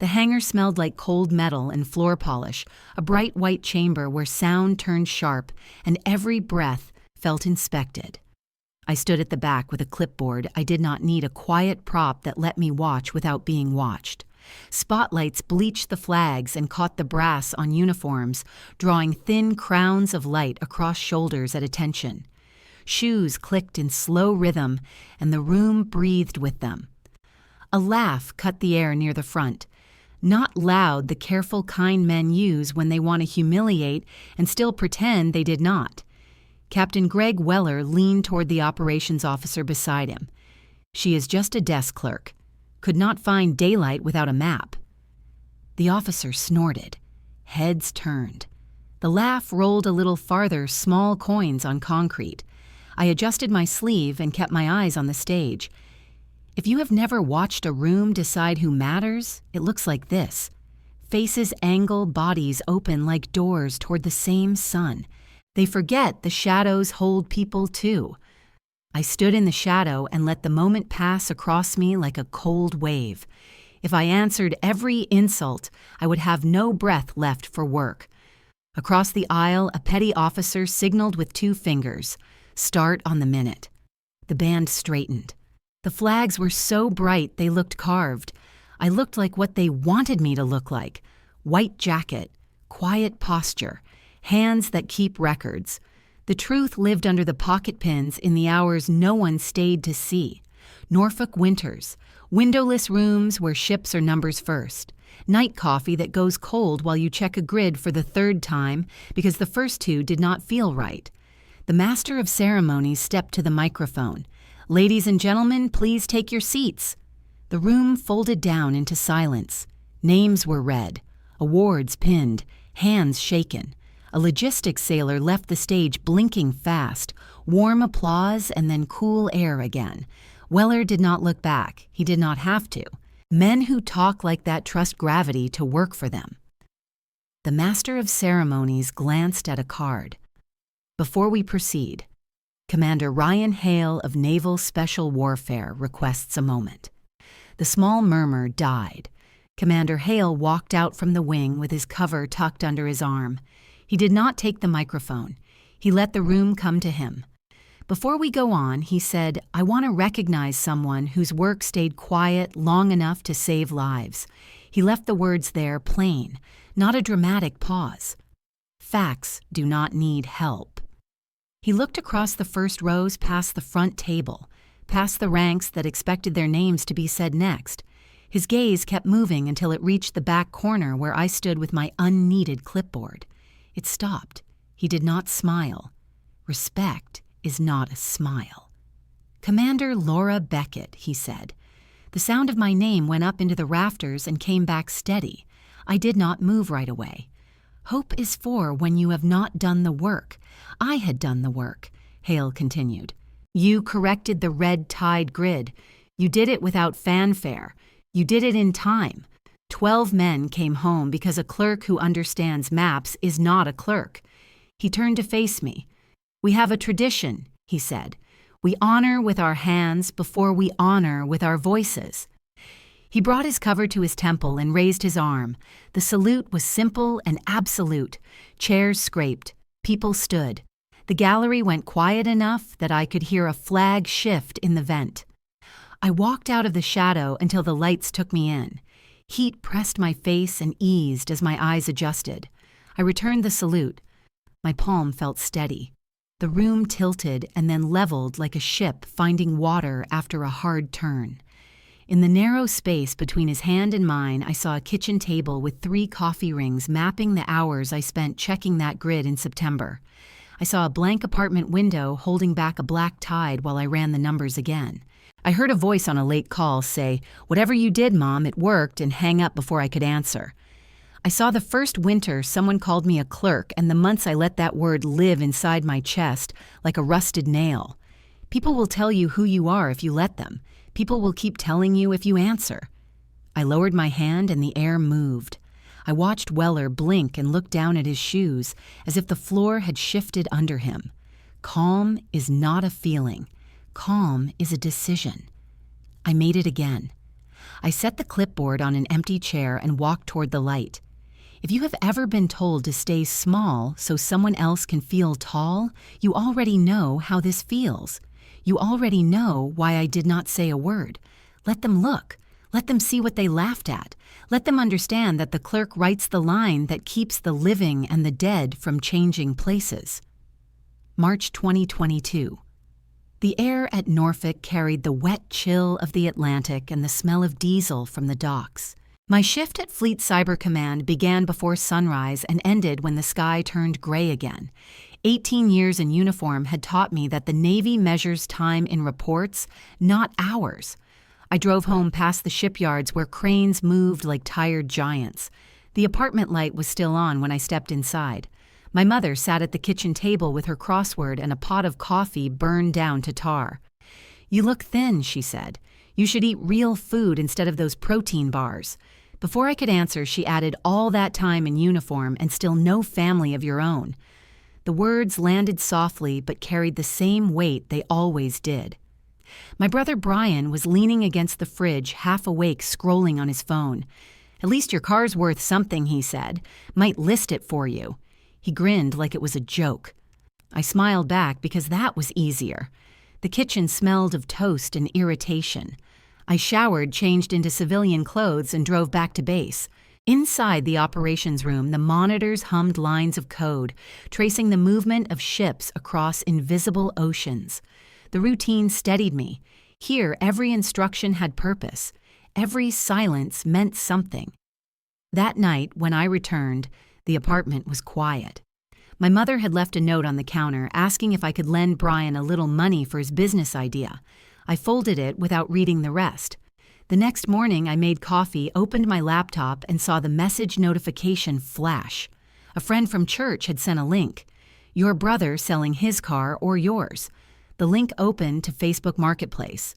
The hangar smelled like cold metal and floor polish, a bright white chamber where sound turned sharp and every breath felt inspected. I stood at the back with a clipboard. I did not need a quiet prop that let me watch without being watched. Spotlights bleached the flags and caught the brass on uniforms, drawing thin crowns of light across shoulders at attention. Shoes clicked in slow rhythm, and the room breathed with them. A laugh cut the air near the front. Not loud, the careful, kind men use when they want to humiliate and still pretend they did not. Captain Greg Weller leaned toward the operations officer beside him. "She is just a desk clerk. Could not find daylight without a map." The officer snorted. Heads turned. The laugh rolled a little farther, small coins on concrete. I adjusted my sleeve and kept my eyes on the stage. If you have never watched a room decide who matters, it looks like this. Faces angle, bodies open like doors toward the same sun. They forget the shadows hold people too. I stood in the shadow and let the moment pass across me like a cold wave. If I answered every insult, I would have no breath left for work. Across the aisle, a petty officer signaled with 2 fingers. "Start on the minute." The band straightened. The flags were so bright they looked carved. I looked like what they wanted me to look like. White jacket, quiet posture, hands that keep records. The truth lived under the pocket pins in the hours no one stayed to see. Norfolk winters, windowless rooms where ships are numbers first, night coffee that goes cold while you check a grid for the 3rd time because the first 2 did not feel right. The master of ceremonies stepped to the microphone. "Ladies and gentlemen, please take your seats." The room folded down into silence. Names were read, awards pinned, hands shaken. A logistics sailor left the stage blinking fast, warm applause and then cool air again. Weller did not look back. He did not have to. Men who talk like that trust gravity to work for them. The master of ceremonies glanced at a card. "Before we proceed, Commander Ryan Hale of Naval Special Warfare requests a moment." The small murmur died. Commander Hale walked out from the wing with his cover tucked under his arm. He did not take the microphone. He let the room come to him. "Before we go on," he said, "I want to recognize someone whose work stayed quiet long enough to save lives." He left the words there plain, not a dramatic pause. Facts do not need help. He looked across the first rows past the front table, past the ranks that expected their names to be said next. His gaze kept moving until it reached the back corner where I stood with my unneeded clipboard. It stopped. He did not smile. Respect is not a smile. "Commander Laura Beckett," he said. The sound of my name went up into the rafters and came back steady. I did not move right away. "Hope is for when you have not done the work. I had done the work," Hale continued. "You corrected the red-tide grid. You did it without fanfare. You did it in time. 12 men came home because a clerk who understands maps is not a clerk." He turned to face me. "We have a tradition," he said. "We honor with our hands before we honor with our voices." He brought his cover to his temple and raised his arm. The salute was simple and absolute. Chairs scraped. People stood. The gallery went quiet enough that I could hear a flag shift in the vent. I walked out of the shadow until the lights took me in. Heat pressed my face and eased as my eyes adjusted. I returned the salute. My palm felt steady. The room tilted and then leveled like a ship finding water after a hard turn. In the narrow space between his hand and mine, I saw a kitchen table with 3 coffee rings mapping the hours I spent checking that grid in September. I saw a blank apartment window holding back a black tide while I ran the numbers again. I heard a voice on a late call say, "Whatever you did, Mom, it worked," and hang up before I could answer. I saw the first winter someone called me a clerk and the months I let that word live inside my chest like a rusted nail. People will tell you who you are if you let them. People will keep telling you if you answer. I lowered my hand and the air moved. I watched Weller blink and look down at his shoes as if the floor had shifted under him. Calm is not a feeling. Calm is a decision. I made it again. I set the clipboard on an empty chair and walked toward the light. If you have ever been told to stay small so someone else can feel tall, you already know how this feels. You already know why I did not say a word. Let them look. Let them see what they laughed at. Let them understand that the clerk writes the line that keeps the living and the dead from changing places. March 2022. The air at Norfolk carried the wet chill of the Atlantic and the smell of diesel from the docks. My shift at Fleet Cyber Command began before sunrise and ended when the sky turned gray again. 18 years in uniform had taught me that the Navy measures time in reports, not hours. I drove home past the shipyards where cranes moved like tired giants. The apartment light was still on when I stepped inside. My mother sat at the kitchen table with her crossword and a pot of coffee burned down to tar. "You look thin," she said. "You should eat real food instead of those protein bars." Before I could answer, she added, "All that time in uniform and still no family of your own." The words landed softly but carried the same weight they always did. My brother Brian was leaning against the fridge, half awake, scrolling on his phone. "At least your car's worth something," he said. "Might list it for you." He grinned like it was a joke. I smiled back because that was easier. The kitchen smelled of toast and irritation. I showered, changed into civilian clothes, and drove back to base. Inside the operations room, the monitors hummed lines of code, tracing the movement of ships across invisible oceans. The routine steadied me. Here, every instruction had purpose. Every silence meant something. That night, when I returned, the apartment was quiet. My mother had left a note on the counter asking if I could lend Brian a little money for his business idea. I folded it without reading the rest. The next morning, I made coffee, opened my laptop, and saw the message notification flash. A friend from church had sent a link. Your brother selling his car or yours. The link opened to Facebook Marketplace.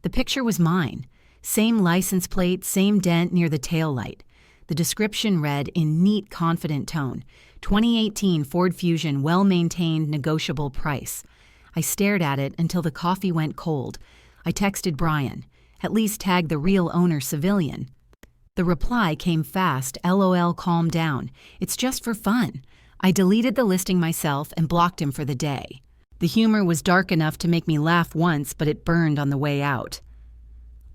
The picture was mine. Same license plate, same dent near the taillight. The description read in neat, confident tone, 2018 Ford Fusion, well-maintained, negotiable price. I stared at it until the coffee went cold. I texted Brian, "At least tag the real owner civilian." The reply came fast, "LOL, calm down. It's just for fun." I deleted the listing myself and blocked him for the day. The humor was dark enough to make me laugh once, but it burned on the way out.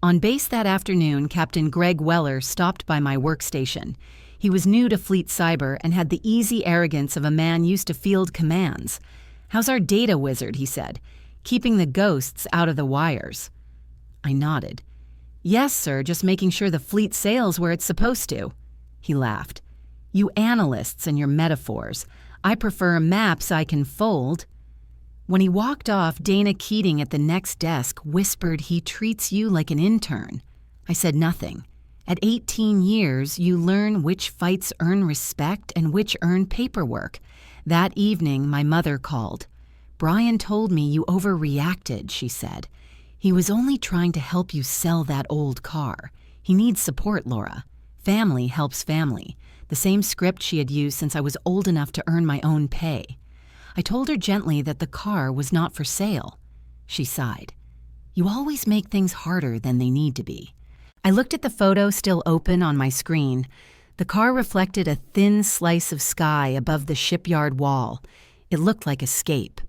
On base that afternoon, Captain Greg Weller stopped by my workstation. He was new to Fleet Cyber and had the easy arrogance of a man used to field commands. "How's our data wizard?" he said. "Keeping the ghosts out of the wires." I nodded. "Yes, sir, just making sure the fleet sails where it's supposed to." He laughed. "You analysts and your metaphors. I prefer maps I can fold." When he walked off, Dana Keating at the next desk whispered, "He treats you like an intern." I said nothing. At 18 years, you learn which fights earn respect and which earn paperwork. That evening, my mother called. "Brian told me you overreacted," she said. "He was only trying to help you sell that old car. He needs support, Laura. Family helps family." The same script she had used since I was old enough to earn my own pay. I told her gently that the car was not for sale. She sighed. "You always make things harder than they need to be." I looked at the photo still open on my screen. The car reflected a thin slice of sky above the shipyard wall. It looked like escape.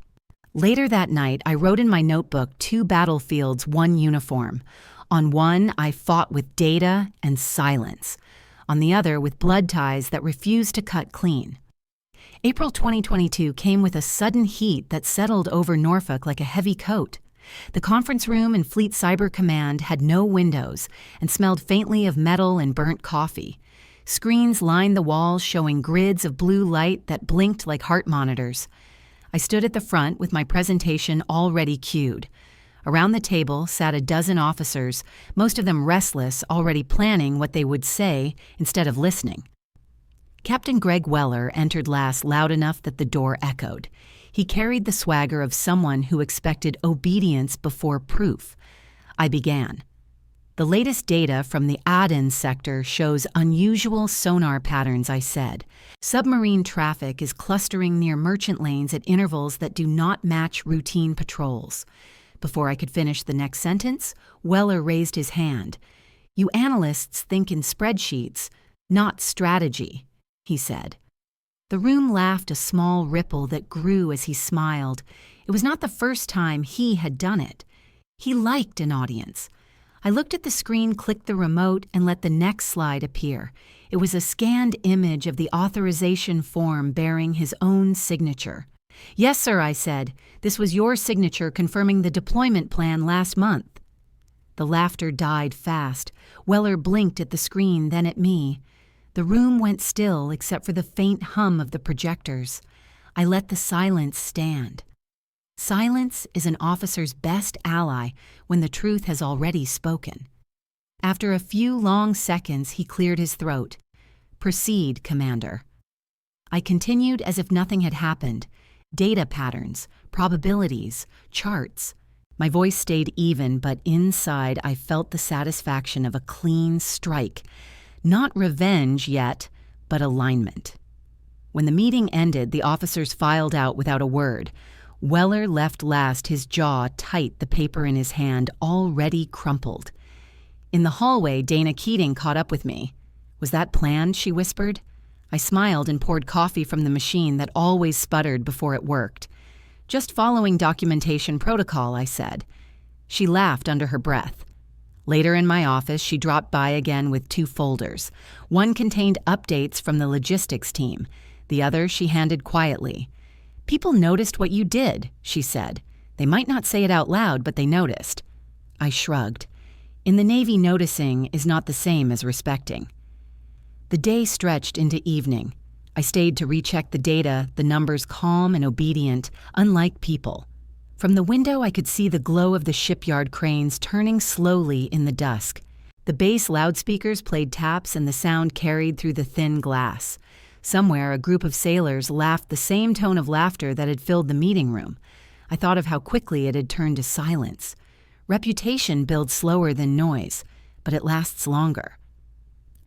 Later that night, I wrote in my notebook 2 battlefields, 1 uniform. On one, I fought with data and silence. On the other, with blood ties that refused to cut clean. April 2022 came with a sudden heat that settled over Norfolk like a heavy coat. The conference room in Fleet Cyber Command had no windows and smelled faintly of metal and burnt coffee. Screens lined the walls showing grids of blue light that blinked like heart monitors. I stood at the front with my presentation already cued. Around the table sat a dozen officers, most of them restless, already planning what they would say instead of listening. Captain Greg Weller entered last, loud enough that the door echoed. He carried the swagger of someone who expected obedience before proof. I began. "The latest data from the Aden sector shows unusual sonar patterns," I said. "Submarine traffic is clustering near merchant lanes at intervals that do not match routine patrols." Before I could finish the next sentence, Weller raised his hand. You analysts think in spreadsheets, not strategy, he said. The room laughed a small ripple that grew as he smiled. It was not the first time he had done it. He liked an audience. I looked at the screen, clicked the remote, and let the next slide appear. It was a scanned image of the authorization form bearing his own signature. Yes, sir, I said. This was your signature confirming the deployment plan last month. The laughter died fast. Weller blinked at the screen, then at me. The room went still except for the faint hum of the projectors. I let the silence stand. Silence is an officer's best ally when the truth has already spoken. After a few long seconds, he cleared his throat. Proceed, Commander. I continued as if nothing had happened. Data patterns, probabilities, charts. My voice stayed even, but inside I felt the satisfaction of a clean strike. Not revenge yet, but alignment. When the meeting ended, the officers filed out without a word. Weller left last, his jaw tight, the paper in his hand already crumpled. In the hallway, Dana Keating caught up with me. Was that planned? She whispered. I smiled and poured coffee from the machine that always sputtered before it worked. Just following documentation protocol, I said. She laughed under her breath. Later in my office, she dropped by again with 2 folders. One contained updates from the logistics team. The other she handed quietly. People noticed what you did, she said. They might not say it out loud, but they noticed. I shrugged. In the Navy, noticing is not the same as respecting. The day stretched into evening. I stayed to recheck the data, the numbers calm and obedient, unlike people. From the window, I could see the glow of the shipyard cranes turning slowly in the dusk. The base loudspeakers played taps and the sound carried through the thin glass. Somewhere, a group of sailors laughed the same tone of laughter that had filled the meeting room. I thought of how quickly it had turned to silence. Reputation builds slower than noise, but it lasts longer.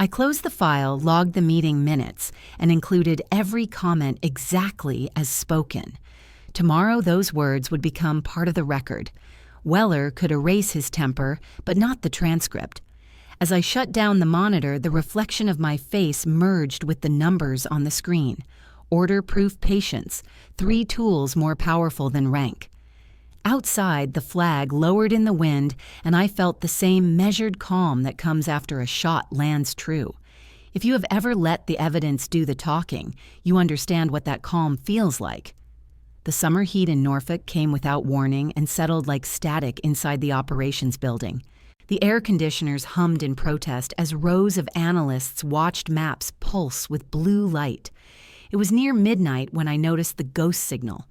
I closed the file, logged the meeting minutes, and included every comment exactly as spoken. Tomorrow, those words would become part of the record. Weller could erase his temper, but not the transcript. As I shut down the monitor, the reflection of my face merged with the numbers on the screen. Order-proof patience, 3 tools more powerful than rank. Outside, the flag lowered in the wind, and I felt the same measured calm that comes after a shot lands true. If you have ever let the evidence do the talking, you understand what that calm feels like. The summer heat in Norfolk came without warning and settled like static inside the operations building. The air conditioners hummed in protest as rows of analysts watched maps pulse with blue light. It was near midnight when I noticed the ghost signal.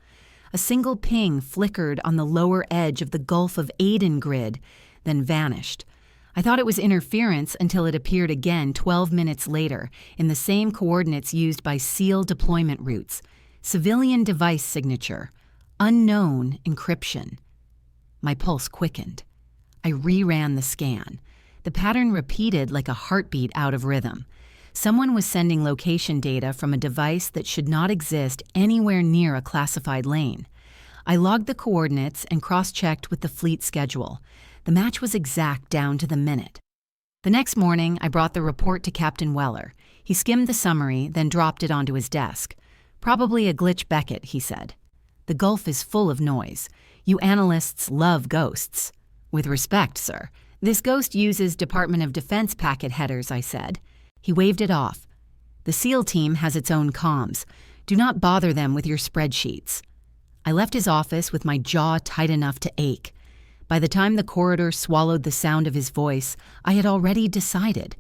A single ping flickered on the lower edge of the Gulf of Aden grid, then vanished. I thought it was interference until it appeared again 12 minutes later in the same coordinates used by SEAL deployment routes. Civilian device signature. Unknown encryption. My pulse quickened. I reran the scan. The pattern repeated like a heartbeat out of rhythm. Someone was sending location data from a device that should not exist anywhere near a classified lane. I logged the coordinates and cross-checked with the fleet schedule. The match was exact down to the minute. The next morning, I brought the report to Captain Weller. He skimmed the summary, then dropped it onto his desk. Probably a glitch, Beckett, he said. The Gulf is full of noise. You analysts love ghosts. With respect, sir. This ghost uses Department of Defense packet headers, I said. He waved it off. The SEAL team has its own comms. Do not bother them with your spreadsheets. I left his office with my jaw tight enough to ache. By the time the corridor swallowed the sound of his voice, I had already decided.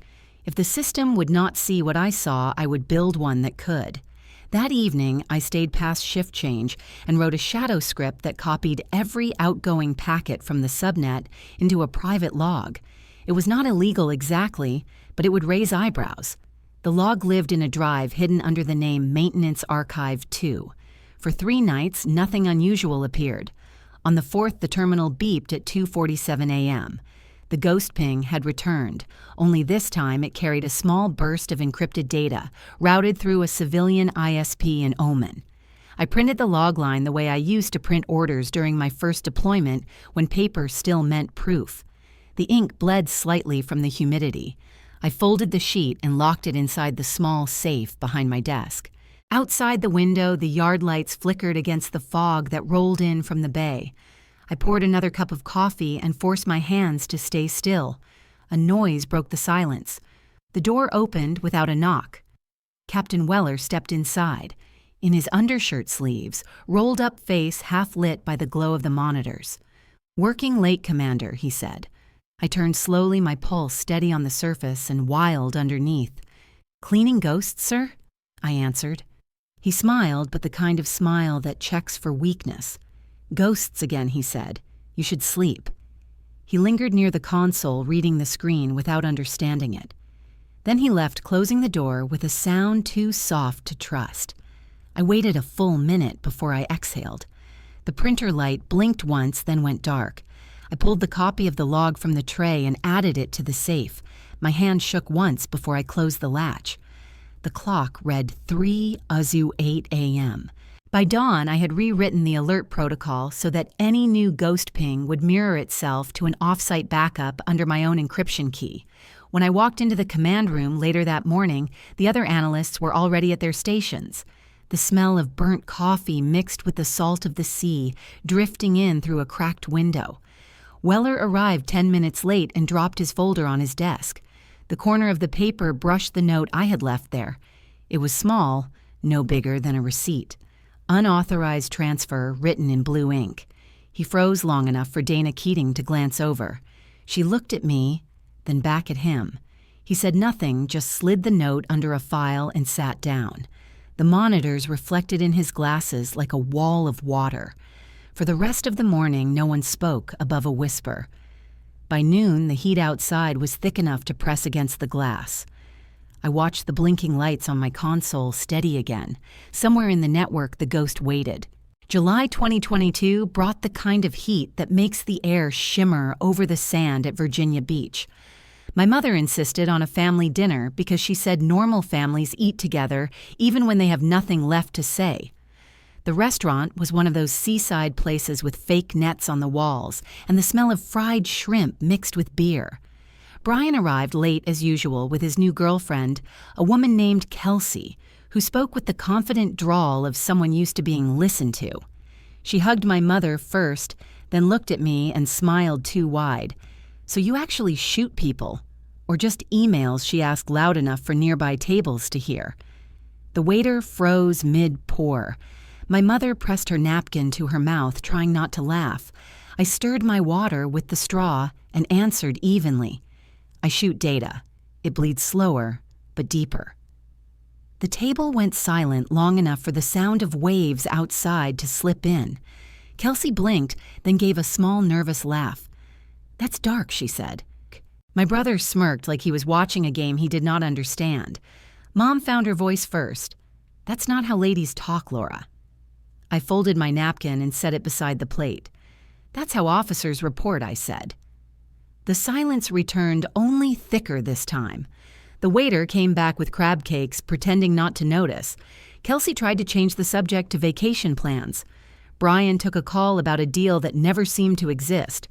If the system would not see what I saw, I would build one that could. That evening, I stayed past shift change and wrote a shadow script that copied every outgoing packet from the subnet into a private log. It was not illegal exactly, but it would raise eyebrows. The log lived in a drive hidden under the name Maintenance Archive 2. For 3 nights, nothing unusual appeared. On the 4th, the terminal beeped at 2:47 a.m. The ghost ping had returned, only this time it carried a small burst of encrypted data, routed through a civilian ISP in Oman. I printed the log line the way I used to print orders during my first deployment when paper still meant proof. The ink bled slightly from the humidity. I folded the sheet and locked it inside the small safe behind my desk. Outside the window, the yard lights flickered against the fog that rolled in from the bay. I poured another cup of coffee and forced my hands to stay still. A noise broke the silence. The door opened without a knock. Captain Weller stepped inside, in his undershirt sleeves, rolled-up face half lit by the glow of the monitors. "Working late, Commander," he said. I turned slowly, my pulse steady on the surface and wild underneath. "Cleaning ghosts, sir?" I answered. He smiled, but the kind of smile that checks for weakness. "Ghosts again," he said. "You should sleep." He lingered near the console, reading the screen without understanding it. Then he left, closing the door with a sound too soft to trust. I waited a full minute before I exhaled. The printer light blinked once, then went dark. I pulled the copy of the log from the tray and added it to the safe. My hand shook once before I closed the latch. The clock read 3:08 a.m. By dawn, I had rewritten the alert protocol so that any new ghost ping would mirror itself to an off-site backup under my own encryption key. When I walked into the command room later that morning, the other analysts were already at their stations. The smell of burnt coffee mixed with the salt of the sea, drifting in through a cracked window. Weller arrived 10 minutes late and dropped his folder on his desk. The corner of the paper brushed the note I had left there. It was small, no bigger than a receipt. Unauthorized transfer written in blue ink. He froze long enough for Dana Keating to glance over. She looked at me, then back at him. He said nothing, just slid the note under a file and sat down. The monitors reflected in his glasses like a wall of water. For the rest of the morning, no one spoke above a whisper. By noon, the heat outside was thick enough to press against the glass. I watched the blinking lights on my console steady again. Somewhere in the network, the ghost waited. July 2022 brought the kind of heat that makes the air shimmer over the sand at Virginia Beach. My mother insisted on a family dinner because she said normal families eat together even when they have nothing left to say. The restaurant was one of those seaside places with fake nets on the walls and the smell of fried shrimp mixed with beer. Brian arrived late as usual with his new girlfriend, a woman named Kelsey, who spoke with the confident drawl of someone used to being listened to. She hugged my mother first, then looked at me and smiled too wide. "So you actually shoot people?" Or just emails, she asked loud enough for nearby tables to hear. The waiter froze mid-pour. My mother pressed her napkin to her mouth, trying not to laugh. I stirred my water with the straw and answered evenly. "I shoot data. It bleeds slower, but deeper." The table went silent long enough for the sound of waves outside to slip in. Kelsey blinked, then gave a small nervous laugh. "That's dark," she said. My brother smirked like he was watching a game he did not understand. Mom found her voice first. "That's not how ladies talk, Laura." I folded my napkin and set it beside the plate. "That's how officers report," I said. The silence returned, only thicker this time. The waiter came back with crab cakes, pretending not to notice. Kelsey tried to change the subject to vacation plans. Brian took a call about a deal that never seemed to exist.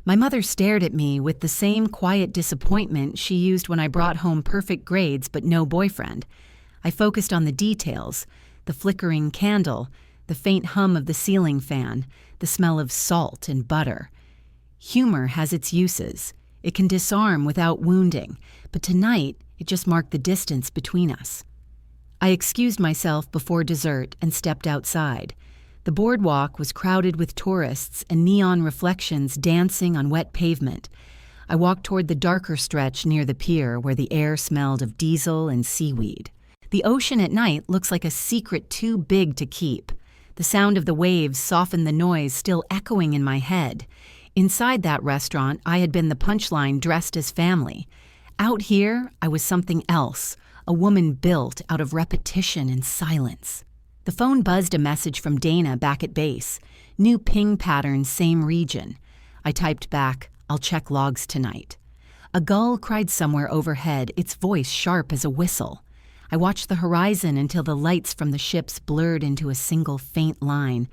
My mother stared at me with the same quiet disappointment she used when I brought home perfect grades but no boyfriend. I focused on the details, the flickering candle, the faint hum of the ceiling fan, the smell of salt and butter. Humor has its uses. It can disarm without wounding, but tonight it just marked the distance between us. I excused myself before dessert and stepped outside. The boardwalk was crowded with tourists and neon reflections dancing on wet pavement. I walked toward the darker stretch near the pier where the air smelled of diesel and seaweed. The ocean at night looks like a secret too big to keep. The sound of the waves softened the noise still echoing in my head. Inside that restaurant, I had been the punchline dressed as family. Out here, I was something else, a woman built out of repetition and silence. The phone buzzed a message from Dana back at base. New ping pattern, same region. I typed back, "I'll check logs tonight." A gull cried somewhere overhead, its voice sharp as a whistle. I watched the horizon until the lights from the ships blurred into a single faint line.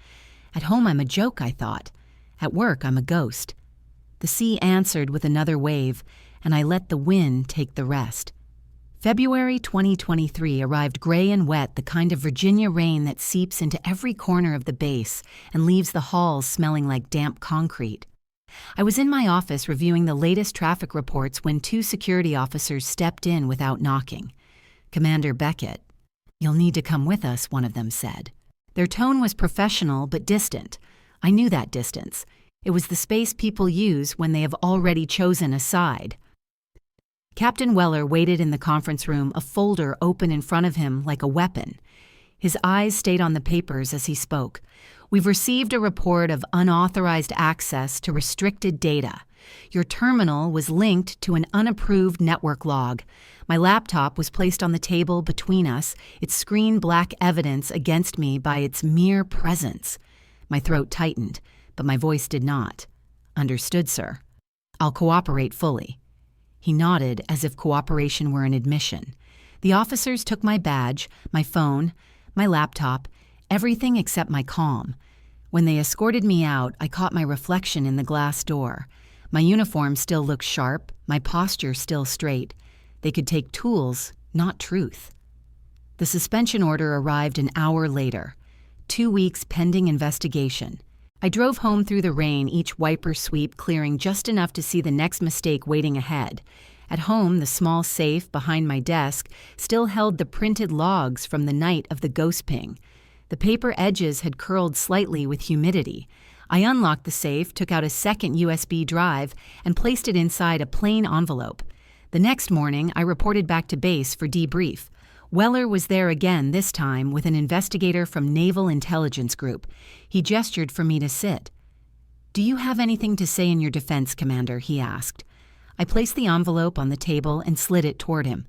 At home I'm a joke, I thought. At work I'm a ghost. The sea answered with another wave, and I let the wind take the rest. February 2023 arrived gray and wet, the kind of Virginia rain that seeps into every corner of the base and leaves the halls smelling like damp concrete. I was in my office reviewing the latest traffic reports when 2 security officers stepped in without knocking. Commander Beckett, "You'll need to come with us," one of them said. Their tone was professional but distant. I knew that distance. It was the space people use when they have already chosen a side. Captain Weller waited in the conference room, a folder open in front of him like a weapon. His eyes stayed on the papers as he spoke. "We've received a report of unauthorized access to restricted data. Your terminal was linked to an unapproved network log. My laptop was placed on the table between us, its screen black evidence against me by its mere presence." My throat tightened, but my voice did not. "Understood, sir. I'll cooperate fully." He nodded as if cooperation were an admission. The officers took my badge, my phone, my laptop, everything except my comm. When they escorted me out, I caught my reflection in the glass door. My uniform still looked sharp, my posture still straight. They could take tools, not truth. The suspension order arrived an hour later. 2 weeks pending investigation. I drove home through the rain, each wiper sweep clearing just enough to see the next mistake waiting ahead. At home, the small safe behind my desk still held the printed logs from the night of the ghost ping. The paper edges had curled slightly with humidity. I unlocked the safe, took out a second USB drive, and placed it inside a plain envelope. The next morning, I reported back to base for debrief. Weller was there again, this time with an investigator from Naval Intelligence Group. He gestured for me to sit. "Do you have anything to say in your defense, Commander?" he asked. I placed the envelope on the table and slid it toward him.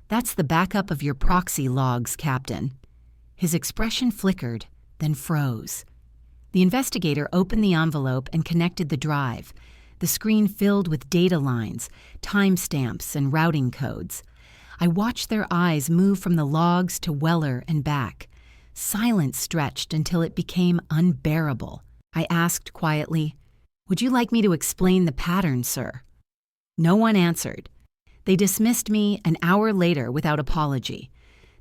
"That's the backup of your proxy logs, Captain." His expression flickered, then froze. The investigator opened the envelope and connected the drive. The screen filled with data lines, timestamps, and routing codes. I watched their eyes move from the logs to Weller and back. Silence stretched until it became unbearable. I asked quietly, "Would you like me to explain the pattern, sir?" No one answered. They dismissed me an hour later without apology.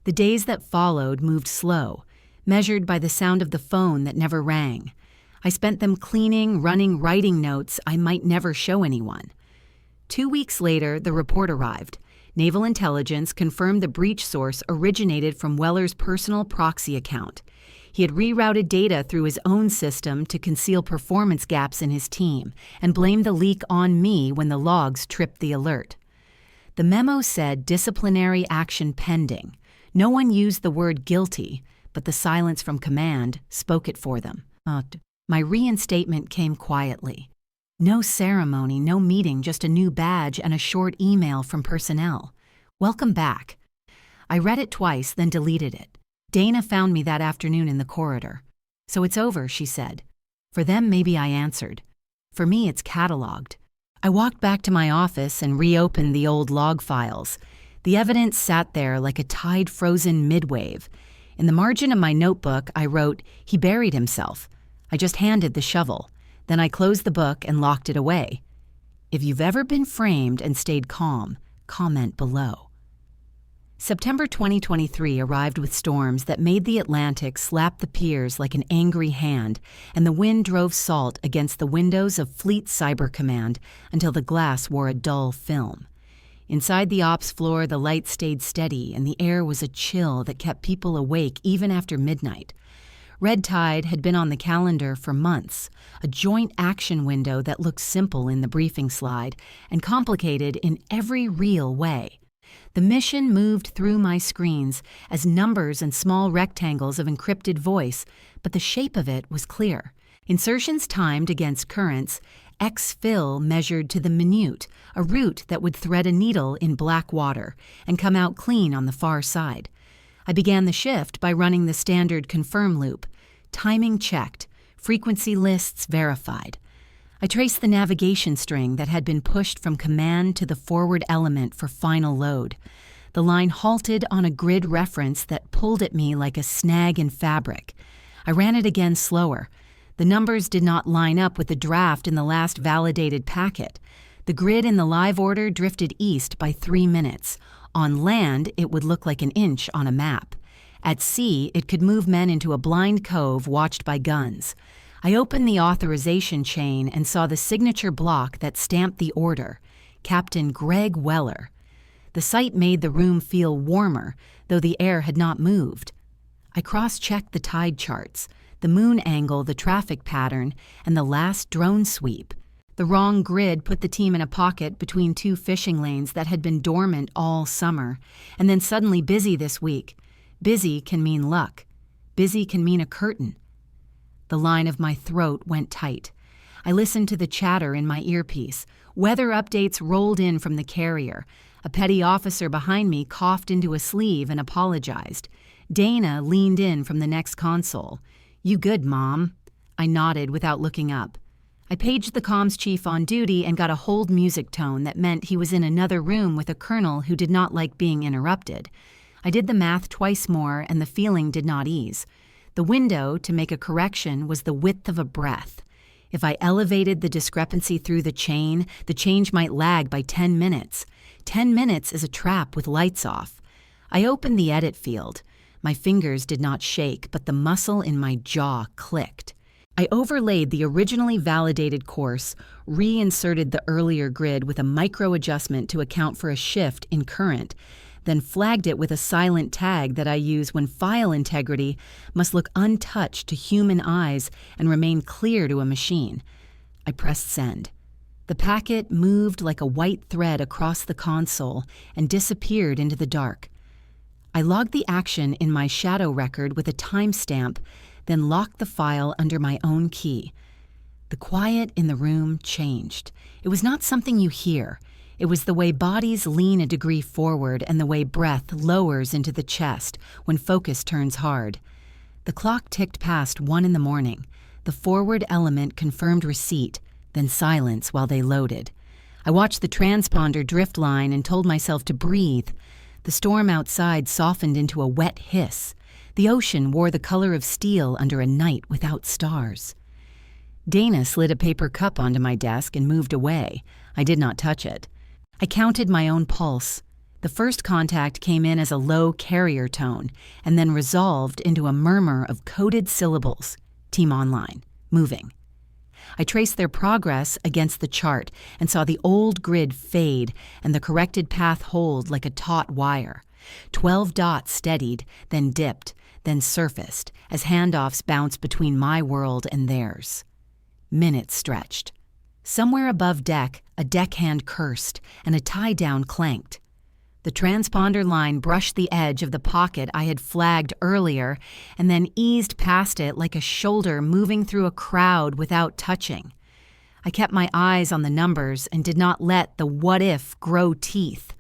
The days that followed moved slow, measured by the sound of the phone that never rang. I spent them cleaning, running, writing notes I might never show anyone. 2 weeks later, the report arrived. Naval Intelligence confirmed the breach source originated from Weller's personal proxy account. He had rerouted data through his own system to conceal performance gaps in his team and blamed the leak on me when the logs tripped the alert. The memo said disciplinary action pending. No one used the word guilty, but the silence from command spoke it for them. My reinstatement came quietly. No ceremony, no meeting, just a new badge and a short email from personnel. "Welcome back." I read it twice, then deleted it. Dana found me that afternoon in the corridor. "So it's over," she said. For them, maybe I answered. For me, it's cataloged. I walked back to my office and reopened the old log files. The evidence sat there like a tide-frozen midwave. In the margin of my notebook, I wrote, "He buried himself." I just handed the shovel. Then I closed the book and locked it away. If you've ever been framed and stayed calm, comment below. September 2023 arrived with storms that made the Atlantic slap the piers like an angry hand, and the wind drove salt against the windows of Fleet Cyber Command until the glass wore a dull film. Inside the ops floor, the light stayed steady, and the air was a chill that kept people awake even after midnight. Red Tide had been on the calendar for months, a joint action window that looked simple in the briefing slide and complicated in every real way. The mission moved through my screens as numbers and small rectangles of encrypted voice, but the shape of it was clear. Insertions timed against currents, exfil measured to the minute, a route that would thread a needle in black water and come out clean on the far side. I began the shift by running the standard confirm loop. Timing checked, frequency lists verified. I traced the navigation string that had been pushed from command to the forward element for final load. The line halted on a grid reference that pulled at me like a snag in fabric. I ran it again slower. The numbers did not line up with the draft in the last validated packet. The grid in the live order drifted east by 3 minutes. On land, it would look like an inch on a map. At sea, it could move men into a blind cove watched by guns. I opened the authorization chain and saw the signature block that stamped the order, Captain Greg Weller. The sight made the room feel warmer, though the air had not moved. I cross-checked the tide charts, the moon angle, the traffic pattern, and the last drone sweep. The wrong grid put the team in a pocket between 2 fishing lanes that had been dormant all summer, and then suddenly busy this week. Busy can mean luck. Busy can mean a curtain. The line of my throat went tight. I listened to the chatter in my earpiece. Weather updates rolled in from the carrier. A petty officer behind me coughed into a sleeve and apologized. Dana leaned in from the next console. "You good, Mom?" I nodded without looking up. I paged the comms chief on duty and got a hold music tone that meant he was in another room with a colonel who did not like being interrupted. I did the math twice more and the feeling did not ease. The window to make a correction was the width of a breath. If I elevated the discrepancy through the change might lag by 10 minutes. 10 minutes is a trap with lights off. I opened the edit field. My fingers did not shake, but the muscle in my jaw clicked. I overlaid the originally validated course, reinserted the earlier grid with a micro adjustment to account for a shift in current, then flagged it with a silent tag that I use when file integrity must look untouched to human eyes and remain clear to a machine. I pressed send. The packet moved like a white thread across the console and disappeared into the dark. I logged the action in my shadow record with a timestamp, then locked the file under my own key. The quiet in the room changed. It was not something you hear. It was the way bodies lean a degree forward and the way breath lowers into the chest when focus turns hard. The clock ticked past 1 a.m. The forward element confirmed receipt, then silence while they loaded. I watched the transponder drift line and told myself to breathe. The storm outside softened into a wet hiss. The ocean wore the color of steel under a night without stars. Dana slid a paper cup onto my desk and moved away. I did not touch it. I counted my own pulse. The first contact came in as a low carrier tone and then resolved into a murmur of coded syllables. Team online. Moving. I traced their progress against the chart and saw the old grid fade and the corrected path hold like a taut wire. 12 dots steadied, then dipped, then surfaced as handoffs bounced between my world and theirs. Minutes stretched. Somewhere above deck, a deckhand cursed and a tie-down clanked. The transponder line brushed the edge of the pocket I had flagged earlier and then eased past it like a shoulder moving through a crowd without touching. I kept my eyes on the numbers and did not let the what-if grow teeth.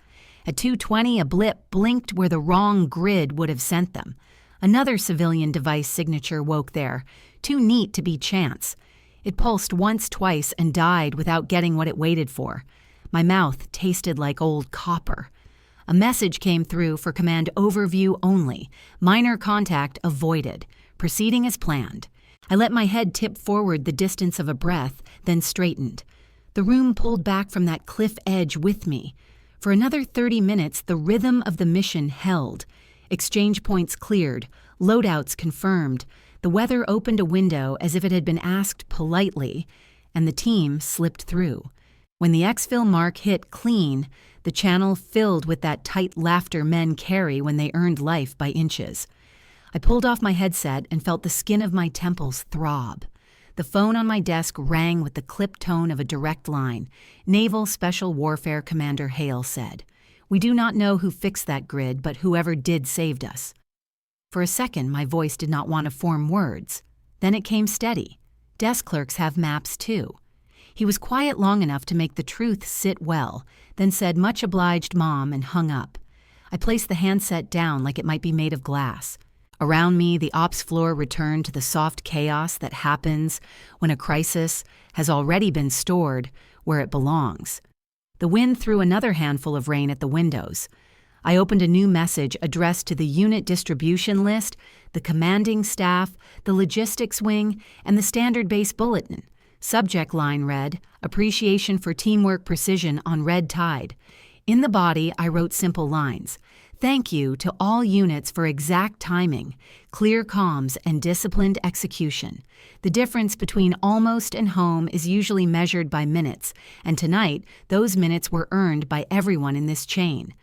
At 2:20, a blip blinked where the wrong grid would have sent them. Another civilian device signature woke there, too neat to be chance. It pulsed once, twice, and died without getting what it waited for. My mouth tasted like old copper. A message came through for command overview only. Minor contact avoided. Proceeding as planned. I let my head tip forward the distance of a breath, then straightened. The room pulled back from that cliff edge with me. For another 30 minutes, the rhythm of the mission held. Exchange points cleared. Loadouts confirmed. The weather opened a window as if it had been asked politely, and the team slipped through. When the exfil mark hit clean, the channel filled with that tight laughter men carry when they earned life by inches. I pulled off my headset and felt the skin of my temples throb. The phone on my desk rang with the clipped tone of a direct line. Naval Special Warfare Commander Hale said, "We do not know who fixed that grid, but whoever did saved us." For a second, my voice did not want to form words. Then it came steady. Desk clerks have maps too. He was quiet long enough to make the truth sit well, then said, "Much obliged, Mom," and hung up. I placed the handset down like it might be made of glass. Around me, the ops floor returned to the soft chaos that happens when a crisis has already been stored where it belongs. The wind threw another handful of rain at the windows. I opened a new message addressed to the unit distribution list, the commanding staff, the logistics wing, and the standard base bulletin. Subject line read, "Appreciation for teamwork precision on red tide." In the body, I wrote simple lines. "Thank you to all units for exact timing, clear comms, and disciplined execution. The difference between almost and home is usually measured by minutes, and tonight, those minutes were earned by everyone in this chain."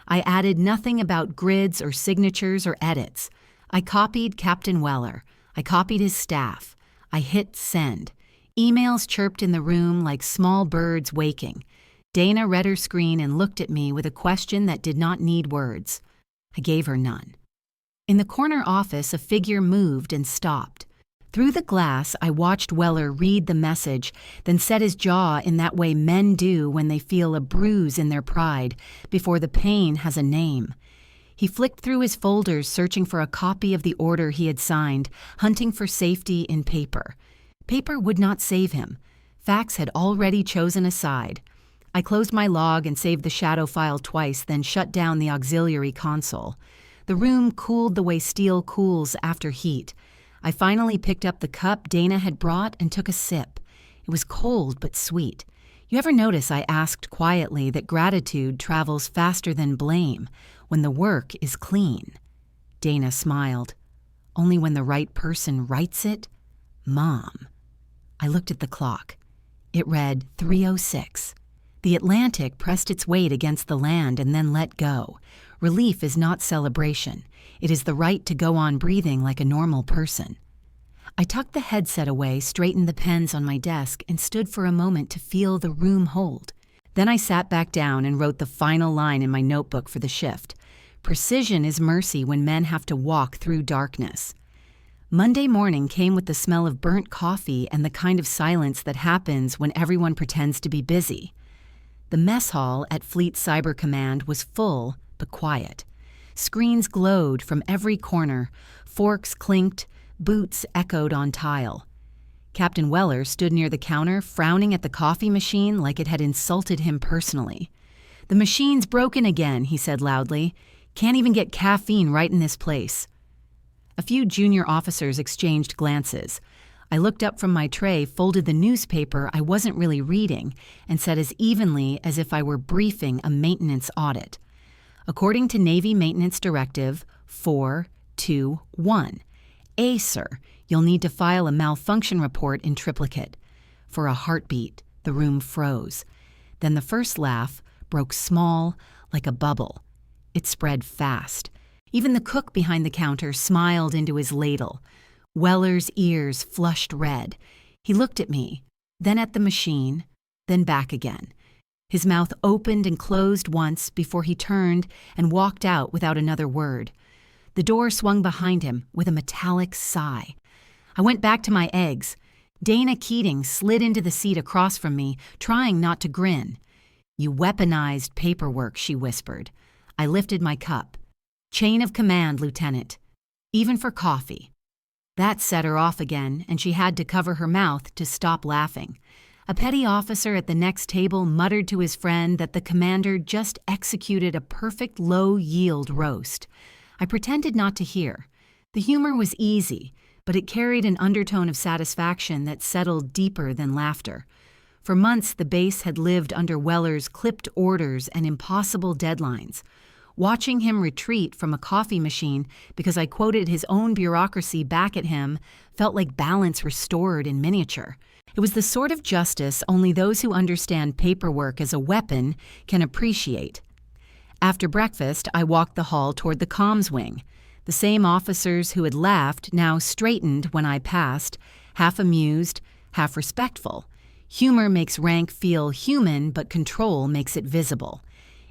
I added nothing about grids or signatures or edits. I copied Captain Weller. I copied his staff. I hit send. Emails chirped in the room like small birds waking. Dana read her screen and looked at me with a question that did not need words. I gave her none. In the corner office, a figure moved and stopped. Through the glass, I watched Weller read the message, then set his jaw in that way men do when they feel a bruise in their pride before the pain has a name. He flicked through his folders searching for a copy of the order he had signed, hunting for safety in paper. Paper would not save him. Facts had already chosen a side. I closed my log and saved the shadow file twice, then shut down the auxiliary console. The room cooled the way steel cools after heat. I finally picked up the cup Dana had brought and took a sip. It was cold but sweet. You ever notice I asked quietly that gratitude travels faster than blame when the work is clean? Dana smiled. Only when the right person writes it? Mom. I looked at the clock. It read 3:06. The Atlantic pressed its weight against the land and then let go. Relief is not celebration. It is the right to go on breathing like a normal person. I tucked the headset away, straightened the pens on my desk, and stood for a moment to feel the room hold. Then I sat back down and wrote the final line in my notebook for the shift. Precision is mercy when men have to walk through darkness. Monday morning came with the smell of burnt coffee and the kind of silence that happens when everyone pretends to be busy. The mess hall at Fleet Cyber Command was full but quiet. Screens glowed from every corner, forks clinked, boots echoed on tile. Captain Weller stood near the counter, frowning at the coffee machine like it had insulted him personally. "The machine's broken again," he said loudly. "Can't even get caffeine right in this place." A few junior officers exchanged glances. I looked up from my tray, folded the newspaper I wasn't really reading, and said as evenly as if I were briefing a maintenance audit. According to Navy Maintenance Directive 421, A, sir, you'll need to file a malfunction report in triplicate. For a heartbeat, the room froze. Then the first laugh broke small, like a bubble. It spread fast. Even the cook behind the counter smiled into his ladle. Weller's ears flushed red. He looked at me, then at the machine, then back again. His mouth opened and closed once before he turned and walked out without another word. The door swung behind him with a metallic sigh. I went back to my eggs. Dana Keating slid into the seat across from me, trying not to grin. "You weaponized paperwork," she whispered. I lifted my cup. "Chain of command, Lieutenant. Even for coffee." That set her off again, and she had to cover her mouth to stop laughing. A petty officer at the next table muttered to his friend that the commander just executed a perfect low-yield roast. I pretended not to hear. The humor was easy, but it carried an undertone of satisfaction that settled deeper than laughter. For months, the base had lived under Weller's clipped orders and impossible deadlines. Watching him retreat from a coffee machine because I quoted his own bureaucracy back at him felt like balance restored in miniature. It was the sort of justice only those who understand paperwork as a weapon can appreciate. After breakfast, I walked the hall toward the comms wing. The same officers who had laughed now straightened when I passed, half amused, half respectful. Humor makes rank feel human, but control makes it visible.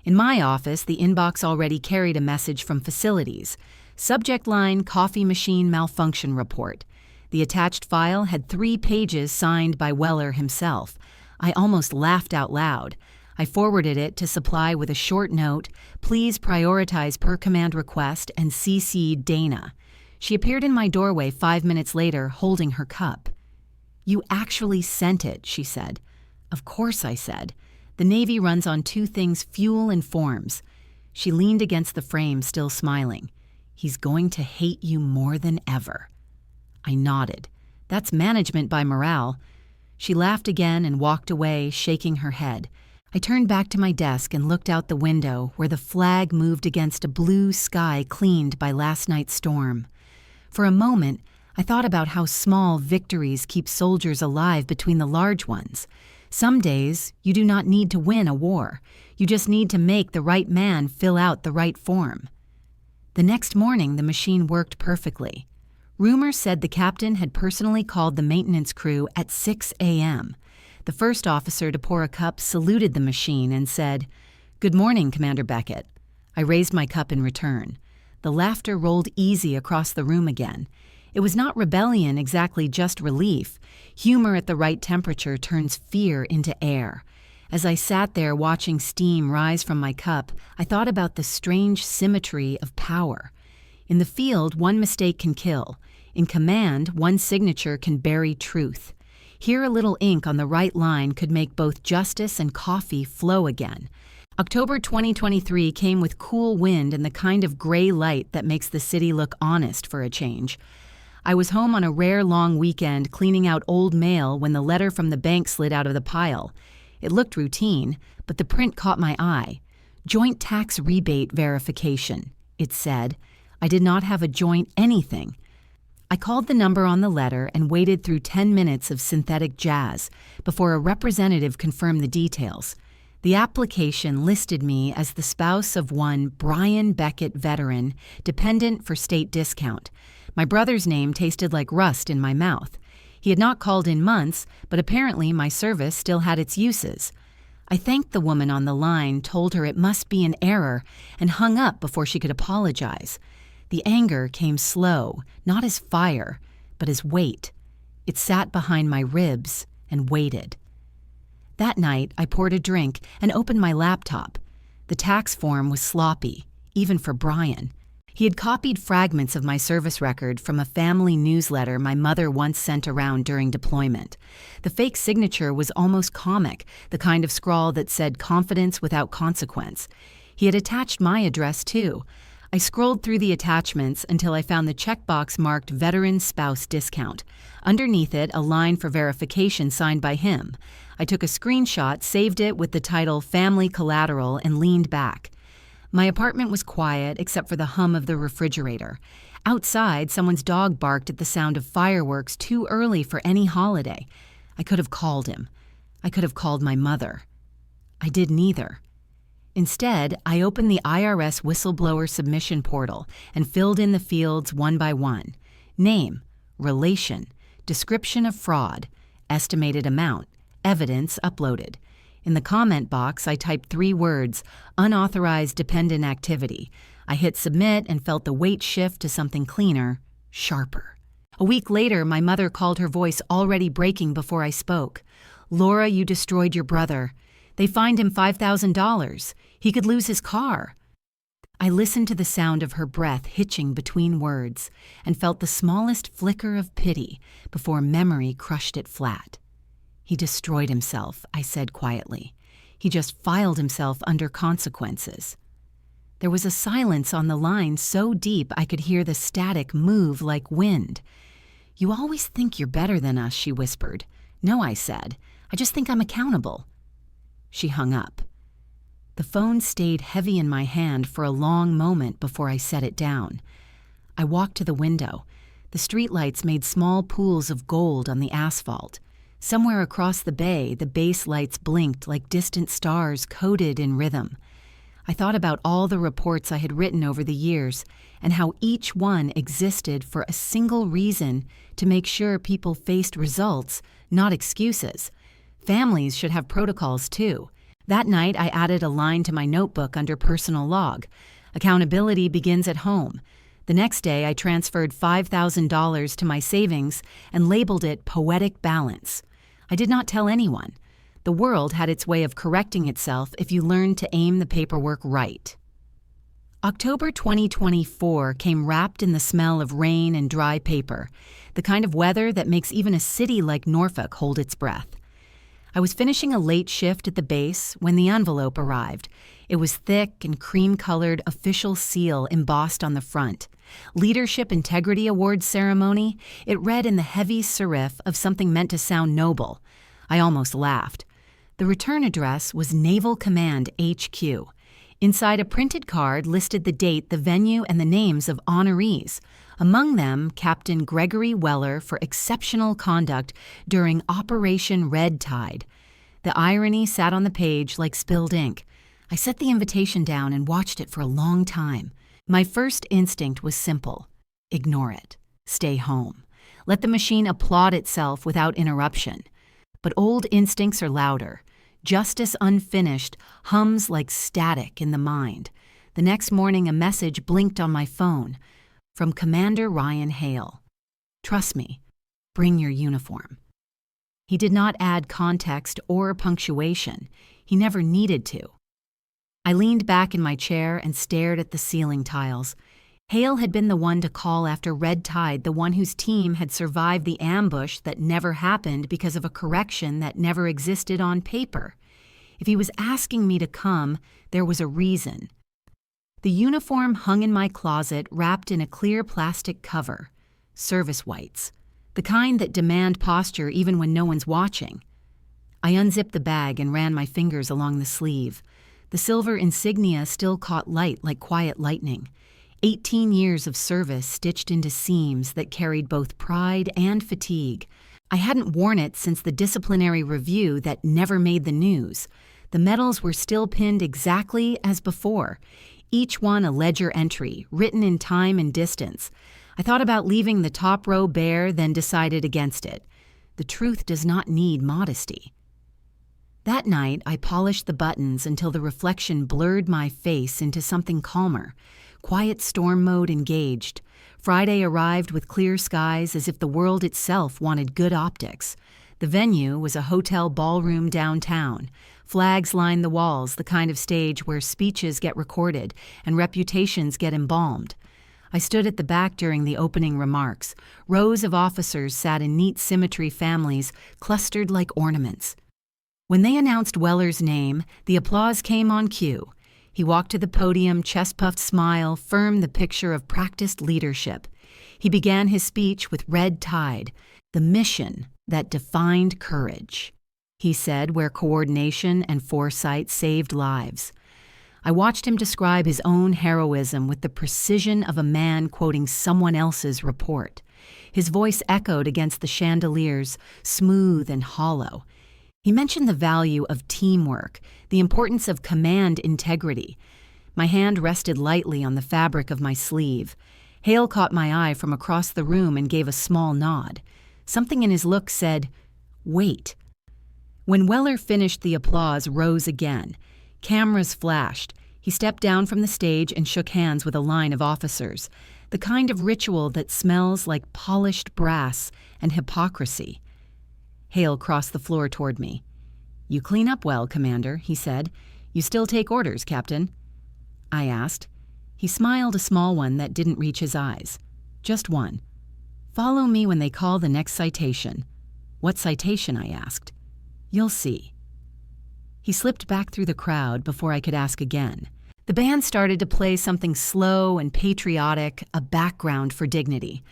In my office, the inbox already carried a message from facilities. Subject line, coffee machine malfunction report. The attached file had 3 pages signed by Weller himself. I almost laughed out loud. I forwarded it to supply with a short note, "Please prioritize per command request," and CC'd Dana. She appeared in my doorway 5 minutes later, holding her cup. "You actually sent it," she said. "Of course," I said. "The Navy runs on 2 things, fuel and forms." She leaned against the frame, still smiling. "He's going to hate you more than ever." I nodded. "That's management by morale." She laughed again and walked away, shaking her head. I turned back to my desk and looked out the window where the flag moved against a blue sky cleaned by last night's storm. For a moment, I thought about how small victories keep soldiers alive between the large ones. Some days, you do not need to win a war. You just need to make the right man fill out the right form. The next morning, the machine worked perfectly. Rumor said the captain had personally called the maintenance crew at 6 a.m. The first officer to pour a cup saluted the machine and said, "Good morning, Commander Beckett." I raised my cup in return. The laughter rolled easy across the room again. It was not rebellion exactly, just relief. Humor at the right temperature turns fear into air. As I sat there watching steam rise from my cup, I thought about the strange symmetry of power. In the field, one mistake can kill. In command, one signature can bury truth. Here, a little ink on the right line could make both justice and coffee flow again. October 2023 came with cool wind and the kind of gray light that makes the city look honest for a change. I was home on a rare long weekend cleaning out old mail when the letter from the bank slid out of the pile. It looked routine, but the print caught my eye. "Joint tax rebate verification," it said. I did not have a joint anything. I called the number on the letter and waited through 10 minutes of synthetic jazz before a representative confirmed the details. The application listed me as the spouse of one Brian Beckett veteran, dependent for state discount. My brother's name tasted like rust in my mouth. He had not called in months, but apparently my service still had its uses. I thanked the woman on the line, told her it must be an error, and hung up before she could apologize. The anger came slow, not as fire, but as weight. It sat behind my ribs and waited. That night, I poured a drink and opened my laptop. The tax form was sloppy, even for Brian. He had copied fragments of my service record from a family newsletter my mother once sent around during deployment. The fake signature was almost comic, the kind of scrawl that said confidence without consequence. He had attached my address too. I scrolled through the attachments until I found the checkbox marked Veteran Spouse Discount. Underneath it, a line for verification signed by him. I took a screenshot, saved it with the title Family Collateral, and leaned back. My apartment was quiet except for the hum of the refrigerator. Outside, someone's dog barked at the sound of fireworks too early for any holiday. I could have called him. I could have called my mother. I did neither. Instead, I opened the IRS whistleblower submission portal and filled in the fields one by one. Name, relation, description of fraud, estimated amount, evidence uploaded. In the comment box, I typed 3 words, unauthorized dependent activity. I hit submit and felt the weight shift to something cleaner, sharper. A week later, my mother called, her voice already breaking before I spoke. "Laura, you destroyed your brother. They fined him $5,000. He could lose his car." I listened to the sound of her breath hitching between words and felt the smallest flicker of pity before memory crushed it flat. "He destroyed himself," I said quietly. "He just filed himself under consequences." There was a silence on the line so deep I could hear the static move like wind. "You always think you're better than us," she whispered. "No," I said. "I just think I'm accountable." She hung up. The phone stayed heavy in my hand for a long moment before I set it down. I walked to the window. The streetlights made small pools of gold on the asphalt. Somewhere across the bay, the base lights blinked like distant stars coded in rhythm. I thought about all the reports I had written over the years and how each one existed for a single reason: to make sure people faced results, not excuses. Families should have protocols too. That night, I added a line to my notebook under personal log. Accountability begins at home. The next day, I transferred $5,000 to my savings and labeled it Poetic Balance. I did not tell anyone. The world had its way of correcting itself if you learned to aim the paperwork right. October 2024 came wrapped in the smell of rain and dry paper, the kind of weather that makes even a city like Norfolk hold its breath. I was finishing a late shift at the base when the envelope arrived. It was thick and cream-colored official seal embossed on the front. Leadership Integrity Awards Ceremony. It read in the heavy serif of something meant to sound noble. I almost laughed. The return address was Naval Command HQ. Inside a printed card listed the date, the venue, and the names of honorees. Among them, Captain Gregory Weller for exceptional conduct during Operation Red Tide. The irony sat on the page like spilled ink. I set the invitation down and watched it for a long time. My first instinct was simple. Ignore it. Stay home. Let the machine applaud itself without interruption. But old instincts are louder. Justice unfinished hums like static in the mind. The next morning, a message blinked on my phone from Commander Ryan Hale. Trust me, bring your uniform. He did not add context or punctuation. He never needed to. I leaned back in my chair and stared at the ceiling tiles. Hale had been the one to call after Red Tide, the one whose team had survived the ambush that never happened because of a correction that never existed on paper. If he was asking me to come, there was a reason. The uniform hung in my closet, wrapped in a clear plastic cover. Service whites. The kind that demand posture even when no one's watching. I unzipped the bag and ran my fingers along the sleeve. The silver insignia still caught light like quiet lightning. 18 years of service stitched into seams that carried both pride and fatigue. I hadn't worn it since the disciplinary review that never made the news. The medals were still pinned exactly as before, each one a ledger entry, written in time and distance. I thought about leaving the top row bare, then decided against it. The truth does not need modesty. That night, I polished the buttons until the reflection blurred my face into something calmer. Quiet storm mode engaged. Friday arrived with clear skies as if the world itself wanted good optics. The venue was a hotel ballroom downtown. Flags lined the walls, the kind of stage where speeches get recorded and reputations get embalmed. I stood at the back during the opening remarks. Rows of officers sat in neat symmetry families, clustered like ornaments. When they announced Weller's name, the applause came on cue. He walked to the podium, chest-puffed smile, firm, the picture of practiced leadership. He began his speech with Red Tide, the mission that defined courage. He said, where coordination and foresight saved lives. I watched him describe his own heroism with the precision of a man quoting someone else's report. His voice echoed against the chandeliers, smooth and hollow. He mentioned the value of teamwork, the importance of command integrity. My hand rested lightly on the fabric of my sleeve. Hale caught my eye from across the room and gave a small nod. Something in his look said, "Wait." When Weller finished, the applause rose again. Cameras flashed. He stepped down from the stage and shook hands with a line of officers, the kind of ritual that smells like polished brass and hypocrisy. Hale crossed the floor toward me. "You clean up well, Commander," he said. "You still take orders, Captain?" I asked. He smiled, a small one that didn't reach his eyes. "Just one. Follow me when they call the next citation." "What citation?" I asked. "You'll see." He slipped back through the crowd before I could ask again. The band started to play something slow and patriotic, a background for dignity.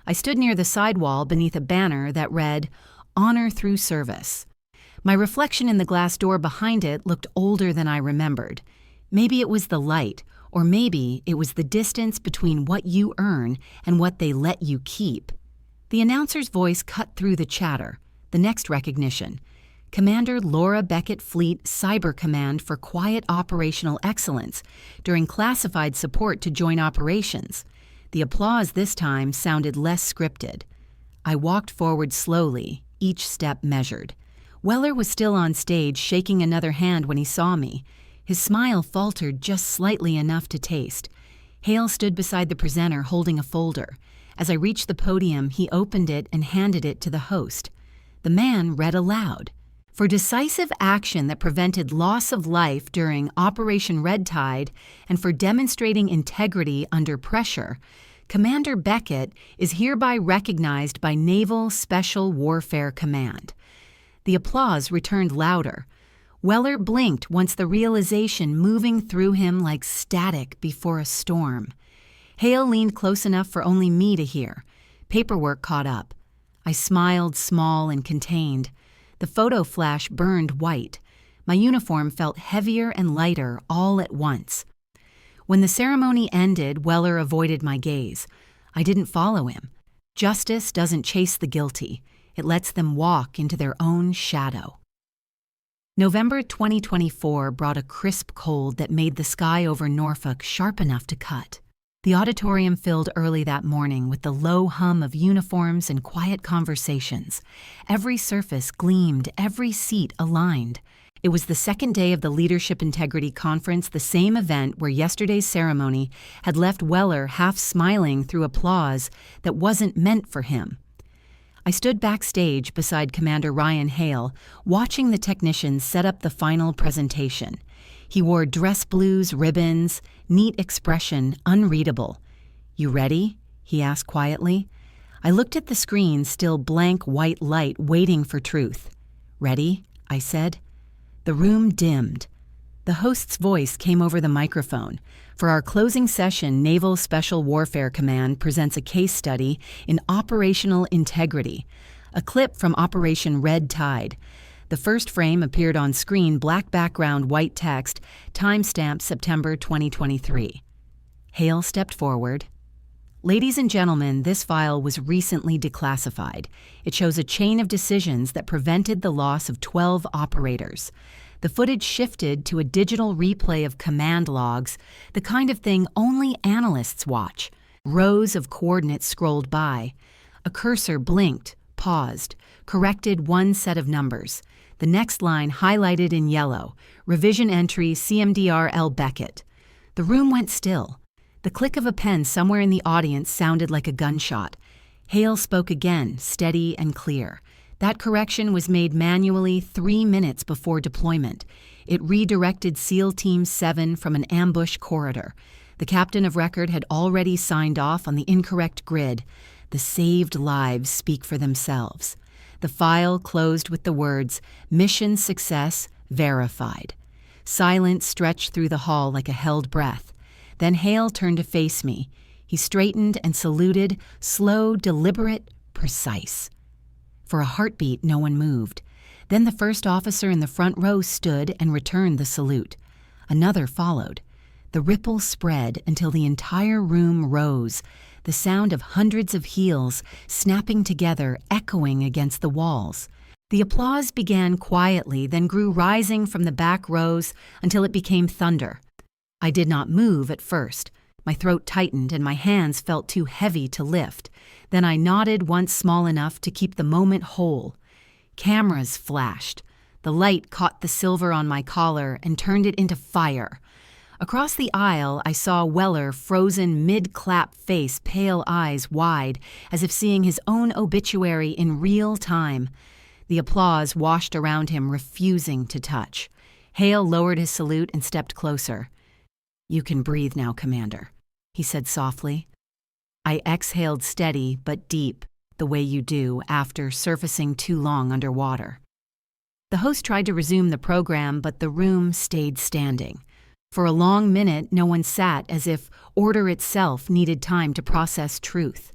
I stood near the sidewall beneath a banner that read, "Honor through service." My reflection in the glass door behind it looked older than I remembered. Maybe it was the light, or maybe it was the distance between what you earn and what they let you keep. The announcer's voice cut through the chatter. The next recognition. Commander Laura Beckett Fleet Cyber Command for quiet operational excellence during classified support to joint operations. The applause this time sounded less scripted. I walked forward slowly, each step measured. Weller was still on stage, shaking another hand when he saw me. His smile faltered just slightly enough to taste. Hale stood beside the presenter holding a folder. As I reached the podium, he opened it and handed it to the host. The man read aloud. For decisive action that prevented loss of life during Operation Red Tide and for demonstrating integrity under pressure, Commander Beckett is hereby recognized by Naval Special Warfare Command. The applause returned louder. Weller blinked once the realization moving through him like static before a storm. Hale leaned close enough for only me to hear. Paperwork caught up. I smiled, small and contained. The photo flash burned white. My uniform felt heavier and lighter all at once. When the ceremony ended, Weller avoided my gaze. I didn't follow him. Justice doesn't chase the guilty. It lets them walk into their own shadow. November 2024 brought a crisp cold that made the sky over Norfolk sharp enough to cut. The auditorium filled early that morning with the low hum of uniforms and quiet conversations. Every surface gleamed, every seat aligned. It was the second day of the Leadership Integrity Conference, the same event where yesterday's ceremony had left Weller half smiling through applause that wasn't meant for him. I stood backstage beside Commander Ryan Hale, watching the technicians set up the final presentation. He wore dress blues, ribbons, neat expression, unreadable. "You ready?" he asked quietly. I looked at the screen, still blank white light waiting for truth. "Ready?" I said. The room dimmed. The host's voice came over the microphone. For our closing session, Naval Special Warfare Command presents a case study in operational integrity, a clip from Operation Red Tide. The first frame appeared on screen, black background, white text, timestamp September 2023. Hale stepped forward. "Ladies and gentlemen, this file was recently declassified. It shows a chain of decisions that prevented the loss of 12 operators. The footage shifted to a digital replay of command logs, the kind of thing only analysts watch. Rows of coordinates scrolled by. A cursor blinked, paused, corrected one set of numbers. The next line highlighted in yellow, revision entry CMDR L. Beckett. The room went still. The click of a pen somewhere in the audience sounded like a gunshot. Hale spoke again, steady and clear. That correction was made manually 3 minutes before deployment. It redirected SEAL Team 7 from an ambush corridor. The captain of record had already signed off on the incorrect grid. The saved lives speak for themselves. The file closed with the words, "Mission success verified." Silence stretched through the hall like a held breath. Then Hale turned to face me. He straightened and saluted, slow, deliberate, precise. For a heartbeat, no one moved. Then the first officer in the front row stood and returned the salute. Another followed. The ripple spread until the entire room rose, the sound of hundreds of heels snapping together, echoing against the walls. The applause began quietly, then grew rising from the back rows until it became thunder. I did not move at first. My throat tightened and my hands felt too heavy to lift. Then I nodded once small enough to keep the moment whole. Cameras flashed. The light caught the silver on my collar and turned it into fire. Across the aisle, I saw Weller, frozen mid-clap face, pale eyes wide, as if seeing his own obituary in real time. The applause washed around him, refusing to touch. Hale lowered his salute and stepped closer. "You can breathe now, Commander," he said softly. I exhaled steady but deep, the way you do after surfacing too long underwater. The host tried to resume the program, but the room stayed standing. For a long minute, no one sat, as if order itself needed time to process truth.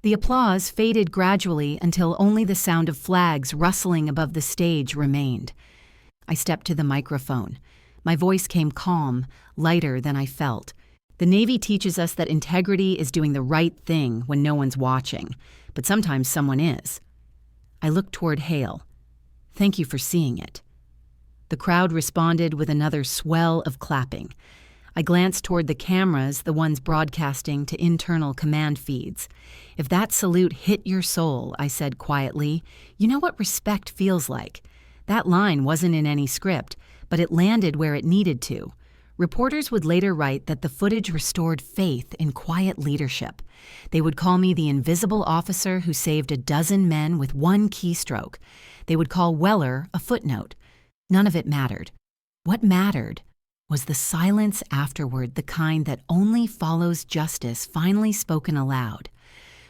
The applause faded gradually until only the sound of flags rustling above the stage remained. I stepped to the microphone. My voice came calm, lighter than I felt. The Navy teaches us that integrity is doing the right thing when no one's watching, but sometimes someone is. I looked toward Hale. "Thank you for seeing it." The crowd responded with another swell of clapping. I glanced toward the cameras, the ones broadcasting to internal command feeds. "If that salute hit your soul," I said quietly, "you know what respect feels like. That line wasn't in any script, but it landed where it needed to." Reporters would later write that the footage restored faith in quiet leadership. They would call me the invisible officer who saved a dozen men with one keystroke. They would call Weller a footnote. None of it mattered. What mattered was the silence afterward, the kind that only follows justice finally spoken aloud.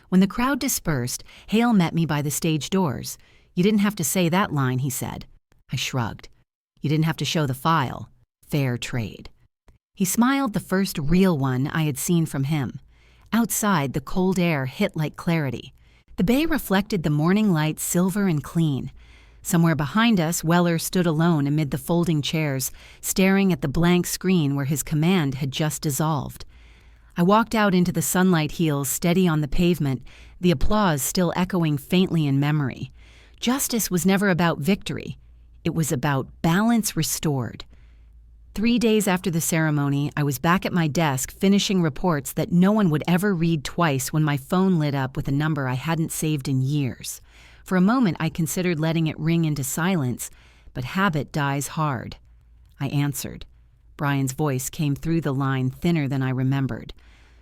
When the crowd dispersed, Hale met me by the stage doors. "You didn't have to say that line," he said. I shrugged. "You didn't have to show the file. Fair trade." He smiled, the first real one I had seen from him. Outside, the cold air hit like clarity. The bay reflected the morning light silver and clean. Somewhere behind us, Weller stood alone amid the folding chairs, staring at the blank screen where his command had just dissolved. I walked out into the sunlight, heels steady on the pavement, the applause still echoing faintly in memory. Justice was never about victory. It was about balance restored. 3 days after the ceremony, I was back at my desk finishing reports that no one would ever read twice when my phone lit up with a number I hadn't saved in years. For a moment, I considered letting it ring into silence, but habit dies hard. I answered. Brian's voice came through the line thinner than I remembered.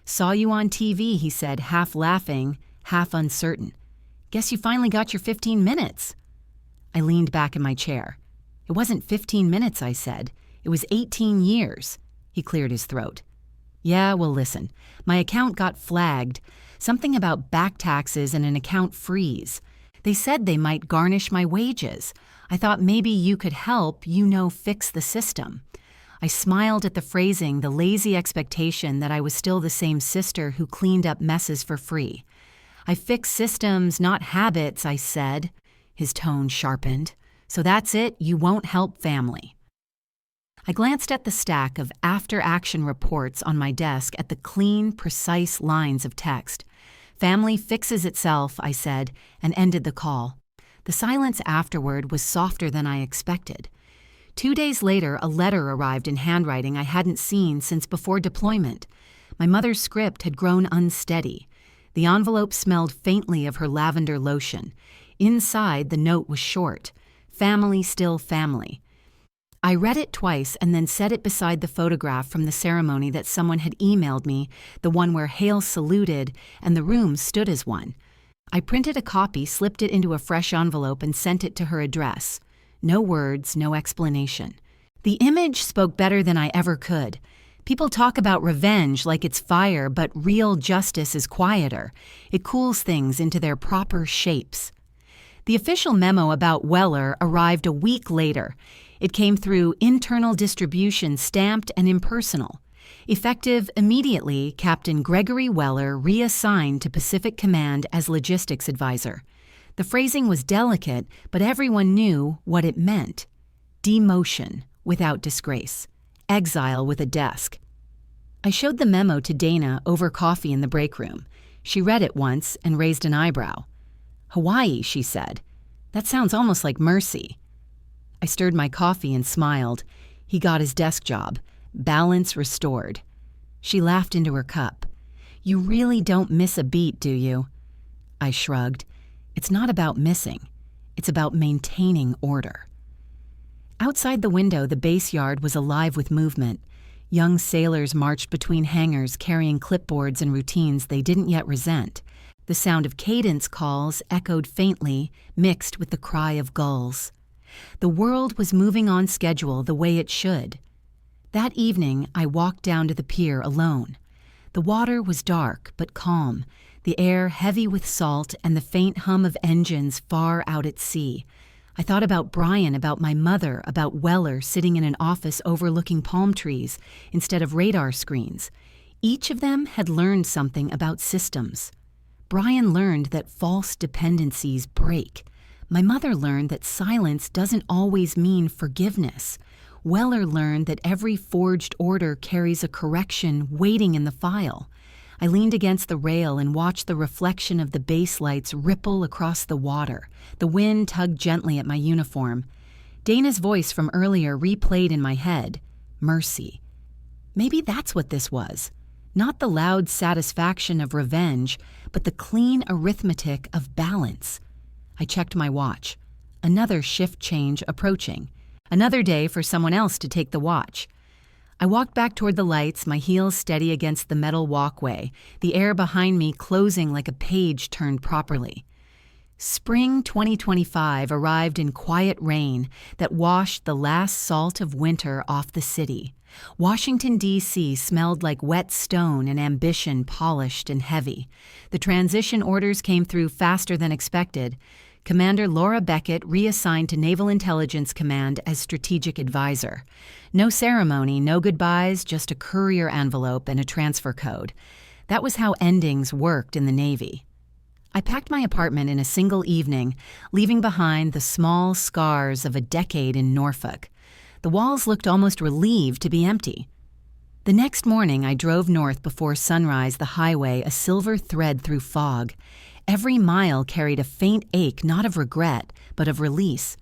"Saw you on TV," he said, half laughing, half uncertain. "Guess you finally got your 15 minutes. I leaned back in my chair. "It wasn't 15 minutes, I said. "It was 18 years. He cleared his throat. "Yeah, well, listen. My account got flagged. Something about back taxes and an account freeze. They said they might garnish my wages. I thought maybe you could help, fix the system." I smiled at the phrasing, the lazy expectation that I was still the same sister who cleaned up messes for free. "I fix systems, not habits," I said. His tone sharpened. "So that's it? You won't help family." I glanced at the stack of after-action reports on my desk at the clean, precise lines of text. "Family fixes itself," I said, and ended the call. The silence afterward was softer than I expected. 2 days later, a letter arrived in handwriting I hadn't seen since before deployment. My mother's script had grown unsteady. The envelope smelled faintly of her lavender lotion. Inside, the note was short. "Family still family." I read it twice and then set it beside the photograph from the ceremony that someone had emailed me, the one where Hale saluted and the room stood as one. I printed a copy, slipped it into a fresh envelope, and sent it to her address. No words, no explanation. The image spoke better than I ever could. People talk about revenge like it's fire, but real justice is quieter. It cools things into their proper shapes. The official memo about Weller arrived a week later. It came through internal distribution, stamped and impersonal. Effective immediately, Captain Gregory Weller reassigned to Pacific Command as logistics advisor. The phrasing was delicate, but everyone knew what it meant. Demotion without disgrace. Exile with a desk. I showed the memo to Dana over coffee in the break room. She read it once and raised an eyebrow. "Hawaii," she said. "That sounds almost like mercy." I stirred my coffee and smiled. He got his desk job. Balance restored. She laughed into her cup. "You really don't miss a beat, do you?" I shrugged. It's not about missing. It's about maintaining order. Outside the window, the base yard was alive with movement. Young sailors marched between hangars carrying clipboards and routines they didn't yet resent. The sound of cadence calls echoed faintly, mixed with the cry of gulls. The world was moving on schedule the way it should. That evening, I walked down to the pier alone. The water was dark but calm, the air heavy with salt and the faint hum of engines far out at sea. I thought about Brian, about my mother, about Weller sitting in an office overlooking palm trees instead of radar screens. Each of them had learned something about systems. Brian learned that false dependencies break. My mother learned that silence doesn't always mean forgiveness. Weller learned that every forged order carries a correction waiting in the file. I leaned against the rail and watched the reflection of the base lights ripple across the water. The wind tugged gently at my uniform. Dana's voice from earlier replayed in my head. Mercy. Maybe that's what this was. Not the loud satisfaction of revenge, but the clean arithmetic of balance. I checked my watch. Another shift change approaching. Another day for someone else to take the watch. I walked back toward the lights, my heels steady against the metal walkway, the air behind me closing like a page turned properly. Spring 2025 arrived in quiet rain that washed the last salt of winter off the city. Washington, D.C. smelled like wet stone and ambition polished and heavy. The transition orders came through faster than expected. Commander Laura Beckett reassigned to Naval Intelligence Command as strategic advisor. No ceremony, no goodbyes, just a courier envelope and a transfer code. That was how endings worked in the Navy. I packed my apartment in a single evening, leaving behind the small scars of a decade in Norfolk. The walls looked almost relieved to be empty. The next morning, I drove north before sunrise, the highway a silver thread through fog. Every mile carried a faint ache, not of regret, but of release.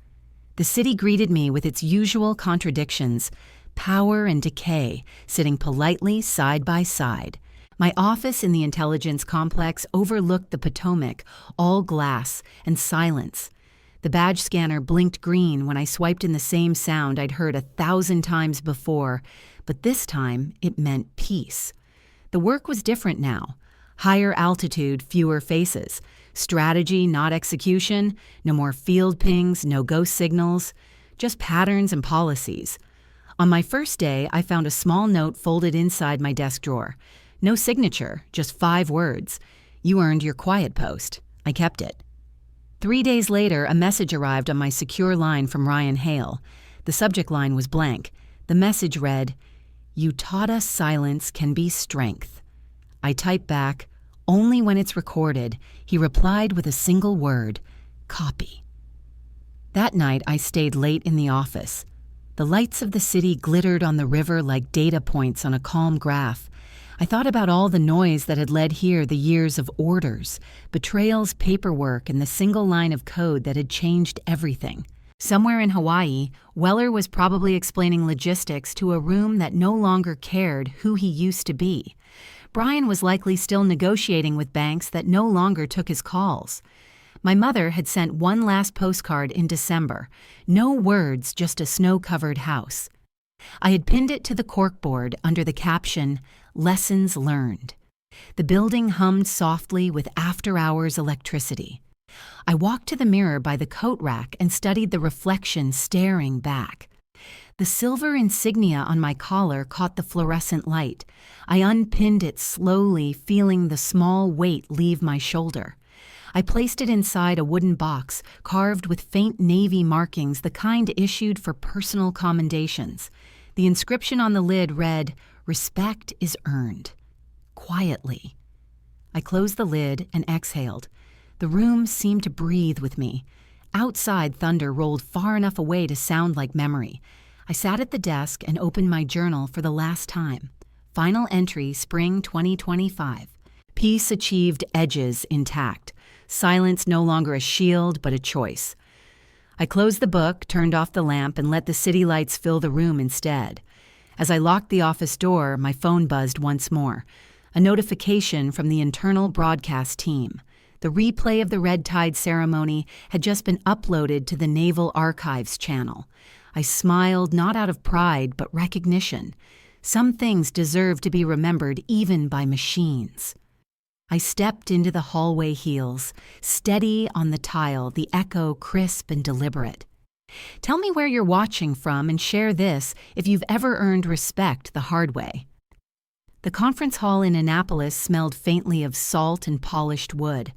The city greeted me with its usual contradictions, power and decay, sitting politely side by side. My office in the intelligence complex overlooked the Potomac, all glass and silence. The badge scanner blinked green when I swiped in the same sound I'd heard 1,000 times before, but this time it meant peace. The work was different now. Higher altitude, fewer faces. Strategy, not execution. No more field pings, no ghost signals. Just patterns and policies. On my first day, I found a small note folded inside my desk drawer. No signature, just 5 words. You earned your quiet post. I kept it. 3 days later, a message arrived on my secure line from Ryan Hale. The subject line was blank. The message read, "You taught us silence can be strength." I typed back, "Only when it's recorded." He replied with a single word, "Copy." That night, I stayed late in the office. The lights of the city glittered on the river like data points on a calm graph. I thought about all the noise that had led here, the years of orders, betrayals, paperwork, and the single line of code that had changed everything. Somewhere in Hawaii, Weller was probably explaining logistics to a room that no longer cared who he used to be. Brian was likely still negotiating with banks that no longer took his calls. My mother had sent one last postcard in December. No words, just a snow-covered house. I had pinned it to the corkboard under the caption, "Lessons Learned." The building hummed softly with after-hours electricity. I walked to the mirror by the coat rack and studied the reflection staring back. The silver insignia on my collar caught the fluorescent light. I unpinned it slowly, feeling the small weight leave my shoulder. I placed it inside a wooden box, carved with faint navy markings, the kind issued for personal commendations. The inscription on the lid read, "Respect is earned." Quietly. I closed the lid and exhaled. The room seemed to breathe with me. Outside, thunder rolled far enough away to sound like memory. I sat at the desk and opened my journal for the last time. Final entry, spring 2025. Peace achieved, edges intact. Silence no longer a shield, but a choice. I closed the book, turned off the lamp, and let the city lights fill the room instead. As I locked the office door, my phone buzzed once more. A notification from the internal broadcast team. The replay of the Red Tide ceremony had just been uploaded to the Naval Archives channel. I smiled, not out of pride, but recognition. Some things deserve to be remembered even by machines. I stepped into the hallway heels, steady on the tile, the echo crisp and deliberate. Tell me where you're watching from and share this if you've ever earned respect the hard way. The conference hall in Annapolis smelled faintly of salt and polished wood.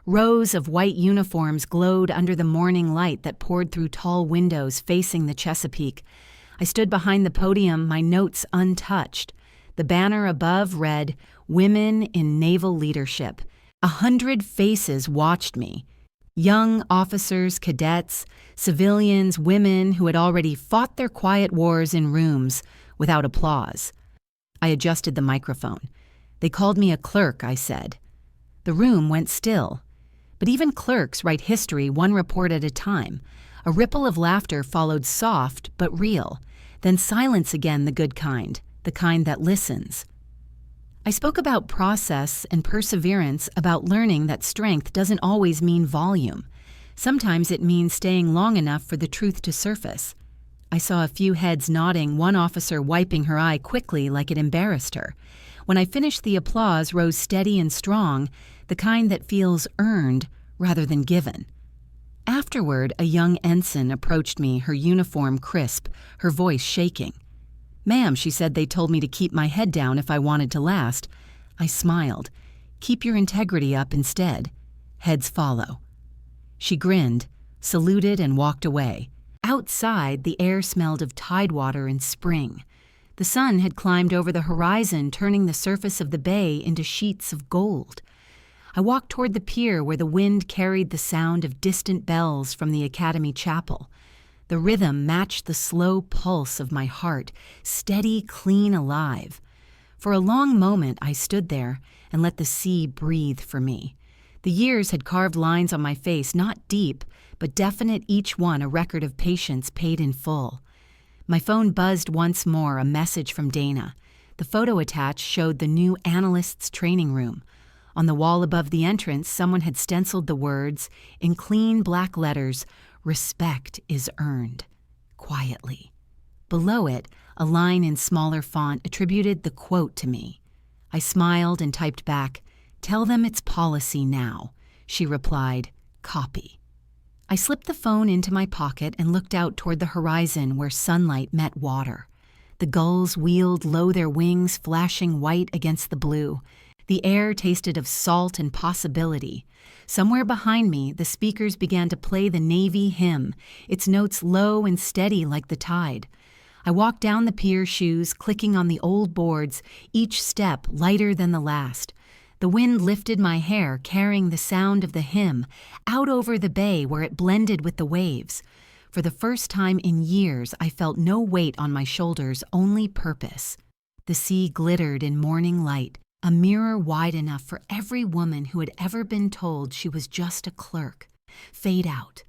Rows of white uniforms glowed under the morning light that poured through tall windows facing the Chesapeake. I stood behind the podium, my notes untouched. The banner above read, "Women in Naval Leadership." 100 faces watched me. Young officers, cadets, civilians, women who had already fought their quiet wars in rooms without applause. I adjusted the microphone. They called me a clerk, I said. The room went still. But even clerks write history one report at a time. A ripple of laughter followed, soft but real. Then silence again, the good kind, the kind that listens. I spoke about process and perseverance, about learning that strength doesn't always mean volume. Sometimes it means staying long enough for the truth to surface. I saw a few heads nodding, one officer wiping her eye quickly like it embarrassed her. When I finished, the applause rose steady and strong, the kind that feels earned rather than given. Afterward, a young ensign approached me, her uniform crisp, her voice shaking. "Ma'am," she said, "they told me to keep my head down if I wanted to last." I smiled. "Keep your integrity up instead. Heads follow." She grinned, saluted, and walked away. Outside, the air smelled of tidewater and spring. The sun had climbed over the horizon, turning the surface of the bay into sheets of gold. I walked toward the pier where the wind carried the sound of distant bells from the Academy Chapel. The rhythm matched the slow pulse of my heart, steady, clean, alive. For a long moment I stood there and let the sea breathe for me. The years had carved lines on my face, not deep, but definite, each one a record of patience paid in full. My phone buzzed once more, a message from Dana. The photo attached showed the new analyst's training room. On the wall above the entrance, someone had stenciled the words, in clean black letters, "Respect is earned," quietly. Below it, a line in smaller font attributed the quote to me. I smiled and typed back, "Tell them it's policy now." She replied, "Copy." I slipped the phone into my pocket and looked out toward the horizon where sunlight met water. The gulls wheeled low, their wings flashing white against the blue. The air tasted of salt and possibility. Somewhere behind me, the speakers began to play the Navy hymn, its notes low and steady like the tide. I walked down the pier, shoes clicking on the old boards, each step lighter than the last. The wind lifted my hair, carrying the sound of the hymn out over the bay where it blended with the waves. For the first time in years, I felt no weight on my shoulders, only purpose. The sea glittered in morning light, a mirror wide enough for every woman who had ever been told she was just a clerk. Fade out.